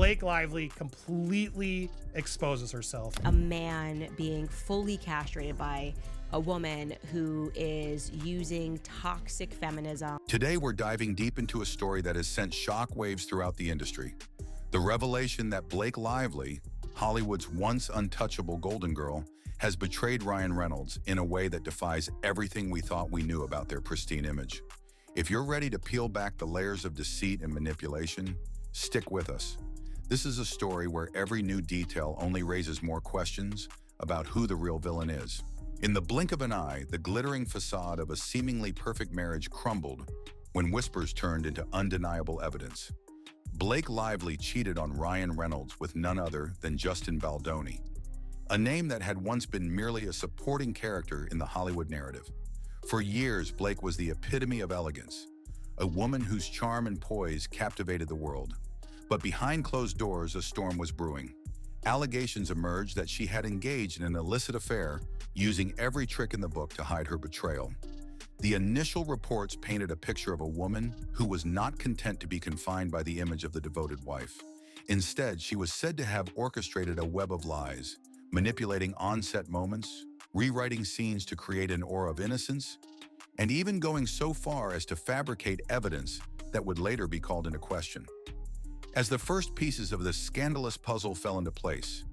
Blake Lively completely exposes herself. A man being fully castrated by a woman who is using toxic feminism. Today, we're diving deep into a story that has sent shockwaves throughout the industry. The revelation that Blake Lively, Hollywood's once untouchable golden girl, has betrayed Ryan Reynolds in a way that defies everything we thought we knew about their pristine image. If you're ready to peel back the layers of deceit and manipulation, stick with us. This is a story where every new detail only raises more questions about who the real villain is. In the blink of an eye, the glittering facade of a seemingly perfect marriage crumbled when whispers turned into undeniable evidence. Blake Lively cheated on Ryan Reynolds with none other than Justin Baldoni, a name that had once been merely a supporting character in the Hollywood narrative. For years, Blake was the epitome of elegance, a woman whose charm and poise captivated the world. But behind closed doors, a storm was brewing. Allegations emerged that she had engaged in an illicit affair, using every trick in the book to hide her betrayal. The initial reports painted a picture of a woman who was not content to be confined by the image of the devoted wife. Instead, she was said to have orchestrated a web of lies, manipulating on-set moments, rewriting scenes to create an aura of innocence, and even going so far as to fabricate evidence that would later be called into question. As the first pieces of this scandalous puzzle fell into place,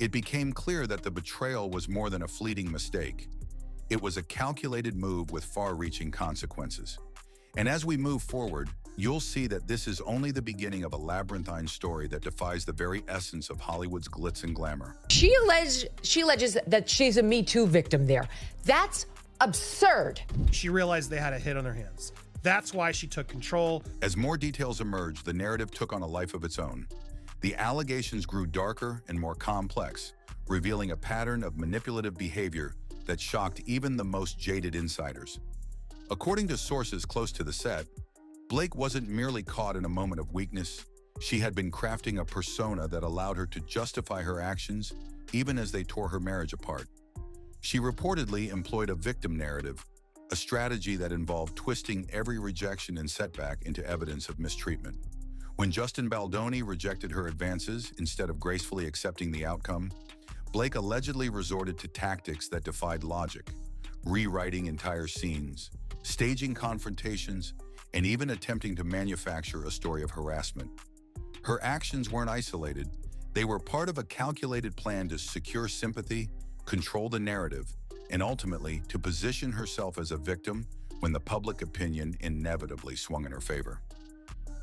it became clear that the betrayal was more than a fleeting mistake. It was a calculated move with far-reaching consequences. And as we move forward, you'll see that this is only the beginning of a labyrinthine story that defies the very essence of Hollywood's glitz and glamour. She alleges that she's a Me Too victim there. That's absurd. She realized they had a hit on their hands. That's why she took control. As more details emerged, the narrative took on a life of its own. The allegations grew darker and more complex, revealing a pattern of manipulative behavior that shocked even the most jaded insiders. According to sources close to the set, Blake wasn't merely caught in a moment of weakness. She had been crafting a persona that allowed her to justify her actions even as they tore her marriage apart. She reportedly employed a victim narrative, a strategy that involved twisting every rejection and setback into evidence of mistreatment. When Justin Baldoni rejected her advances instead of gracefully accepting the outcome, Blake allegedly resorted to tactics that defied logic, rewriting entire scenes, staging confrontations, and even attempting to manufacture a story of harassment. Her actions weren't isolated. They were part of a calculated plan to secure sympathy, control the narrative, and ultimately to position herself as a victim when the public opinion inevitably swung in her favor.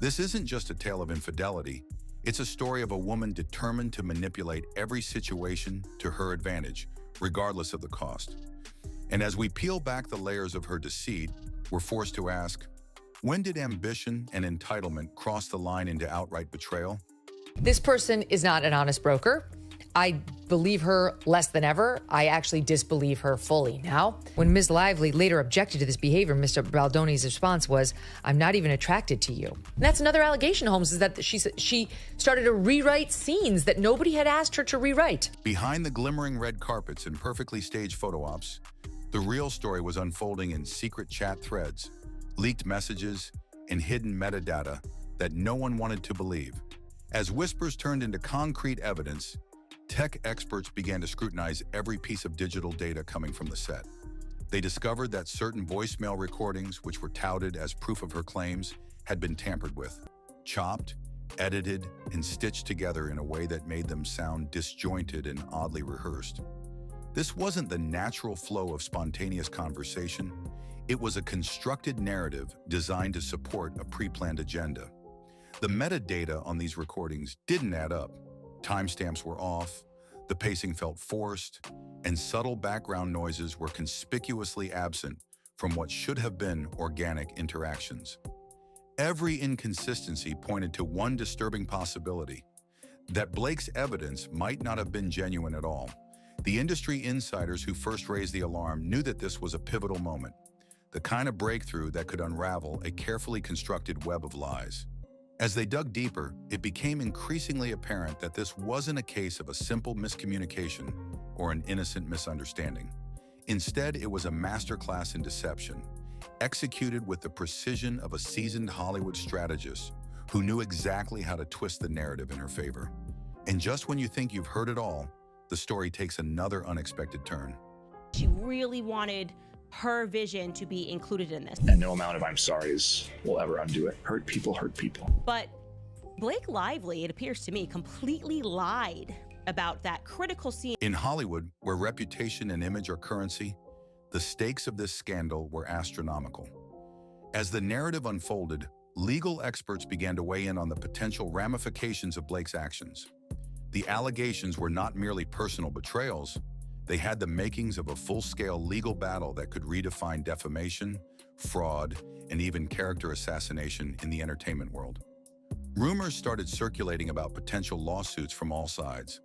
This isn't just a tale of infidelity, it's a story of a woman determined to manipulate every situation to her advantage, regardless of the cost. And as we peel back the layers of her deceit, we're forced to ask, when did ambition and entitlement cross the line into outright betrayal? This person is not an honest broker. I believe her less than ever. I actually disbelieve her fully now. When Ms. Lively later objected to this behavior, Mr. Baldoni's response was, "I'm not even attracted to you." And that's another allegation, Holmes, is that she started to rewrite scenes that nobody had asked her to rewrite. Behind the glimmering red carpets and perfectly staged photo ops, the real story was unfolding in secret chat threads, leaked messages, and hidden metadata that no one wanted to believe. As whispers turned into concrete evidence, tech experts began to scrutinize every piece of digital data coming from the set. They discovered that certain voicemail recordings, which were touted as proof of her claims, had been tampered with, chopped, edited, and stitched together in a way that made them sound disjointed and oddly rehearsed. This wasn't the natural flow of spontaneous conversation. It was a constructed narrative designed to support a pre-planned agenda. The metadata on these recordings didn't add up. Timestamps were off, the pacing felt forced, and subtle background noises were conspicuously absent from what should have been organic interactions. Every inconsistency pointed to one disturbing possibility, that Blake's evidence might not have been genuine at all. The industry insiders who first raised the alarm knew that this was a pivotal moment, the kind of breakthrough that could unravel a carefully constructed web of lies. As they dug deeper, it became increasingly apparent that this wasn't a case of a simple miscommunication or an innocent misunderstanding. Instead, it was a masterclass in deception, executed with the precision of a seasoned Hollywood strategist who knew exactly how to twist the narrative in her favor. And just when you think you've heard it all, the story takes another unexpected turn. She really wanted her vision to be included in this. And no amount of I'm sorry's will ever undo it. Hurt people hurt people. But Blake Lively, it appears to me, completely lied about that critical scene. In Hollywood, where reputation and image are currency, the stakes of this scandal were astronomical. As the narrative unfolded, legal experts began to weigh in on the potential ramifications of Blake's actions. The allegations were not merely personal betrayals, they had the makings of a full-scale legal battle that could redefine defamation, fraud, and even character assassination in the entertainment world. Rumors started circulating about potential lawsuits from all sides.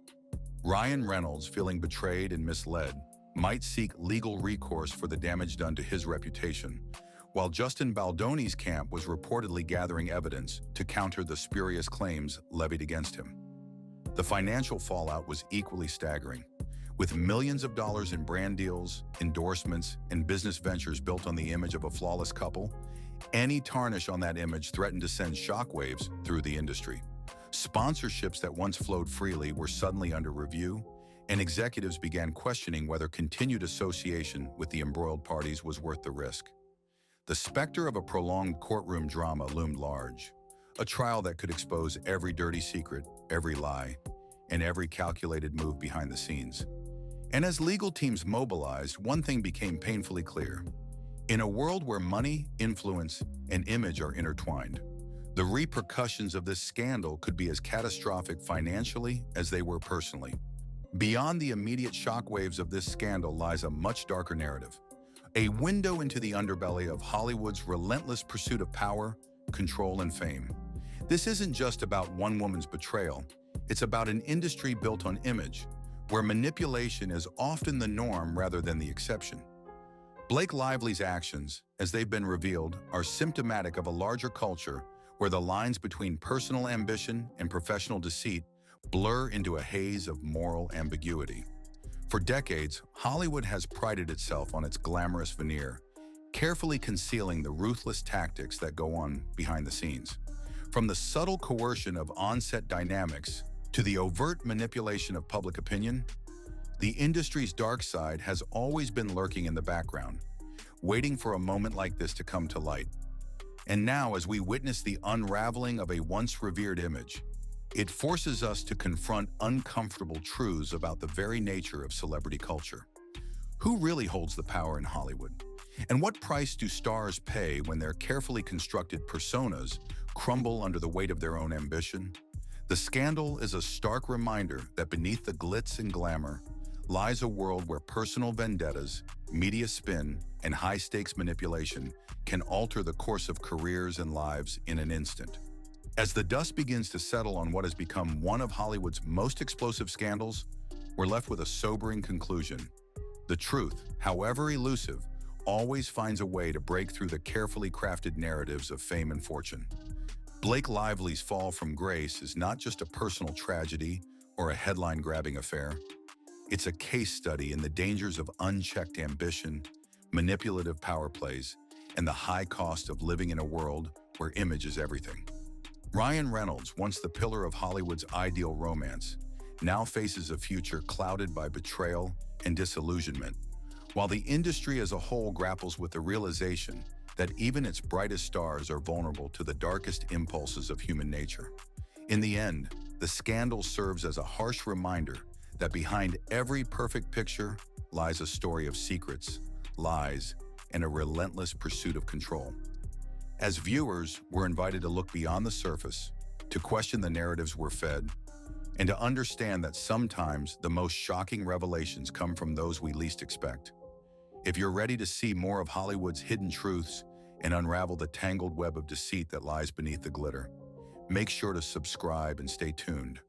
Ryan Reynolds, feeling betrayed and misled, might seek legal recourse for the damage done to his reputation, while Justin Baldoni's camp was reportedly gathering evidence to counter the spurious claims levied against him. The financial fallout was equally staggering. With millions of dollars in brand deals, endorsements, and business ventures built on the image of a flawless couple, any tarnish on that image threatened to send shockwaves through the industry. Sponsorships that once flowed freely were suddenly under review, and executives began questioning whether continued association with the embroiled parties was worth the risk. The specter of a prolonged courtroom drama loomed large, a trial that could expose every dirty secret, every lie, and every calculated move behind the scenes. And as legal teams mobilized, one thing became painfully clear. In a world where money, influence, and image are intertwined, the repercussions of this scandal could be as catastrophic financially as they were personally. Beyond the immediate shockwaves of this scandal lies a much darker narrative, a window into the underbelly of Hollywood's relentless pursuit of power, control, and fame. This isn't just about one woman's betrayal, it's about an industry built on image, where manipulation is often the norm rather than the exception. Blake Lively's actions, as they've been revealed, are symptomatic of a larger culture where the lines between personal ambition and professional deceit blur into a haze of moral ambiguity. For decades, Hollywood has prided itself on its glamorous veneer, carefully concealing the ruthless tactics that go on behind the scenes. From the subtle coercion of on-set dynamics to the overt manipulation of public opinion, the industry's dark side has always been lurking in the background, waiting for a moment like this to come to light. And now, as we witness the unraveling of a once revered image, it forces us to confront uncomfortable truths about the very nature of celebrity culture. Who really holds the power in Hollywood? And what price do stars pay when their carefully constructed personas crumble under the weight of their own ambition? The scandal is a stark reminder that beneath the glitz and glamour lies a world where personal vendettas, media spin, and high-stakes manipulation can alter the course of careers and lives in an instant. As the dust begins to settle on what has become one of Hollywood's most explosive scandals, we're left with a sobering conclusion. The truth, however elusive, always finds a way to break through the carefully crafted narratives of fame and fortune. Blake Lively's fall from grace is not just a personal tragedy or a headline-grabbing affair. It's a case study in the dangers of unchecked ambition, manipulative power plays, and the high cost of living in a world where image is everything. Ryan Reynolds, once the pillar of Hollywood's ideal romance, now faces a future clouded by betrayal and disillusionment, while the industry as a whole grapples with the realization that even its brightest stars are vulnerable to the darkest impulses of human nature. In the end, the scandal serves as a harsh reminder that behind every perfect picture lies a story of secrets, lies, and a relentless pursuit of control. As viewers, we're invited to look beyond the surface, to question the narratives we're fed, and to understand that sometimes the most shocking revelations come from those we least expect. If you're ready to see more of Hollywood's hidden truths and unravel the tangled web of deceit that lies beneath the glitter, make sure to subscribe and stay tuned.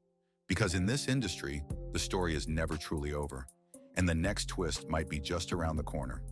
Because in this industry, the story is never truly over, and the next twist might be just around the corner.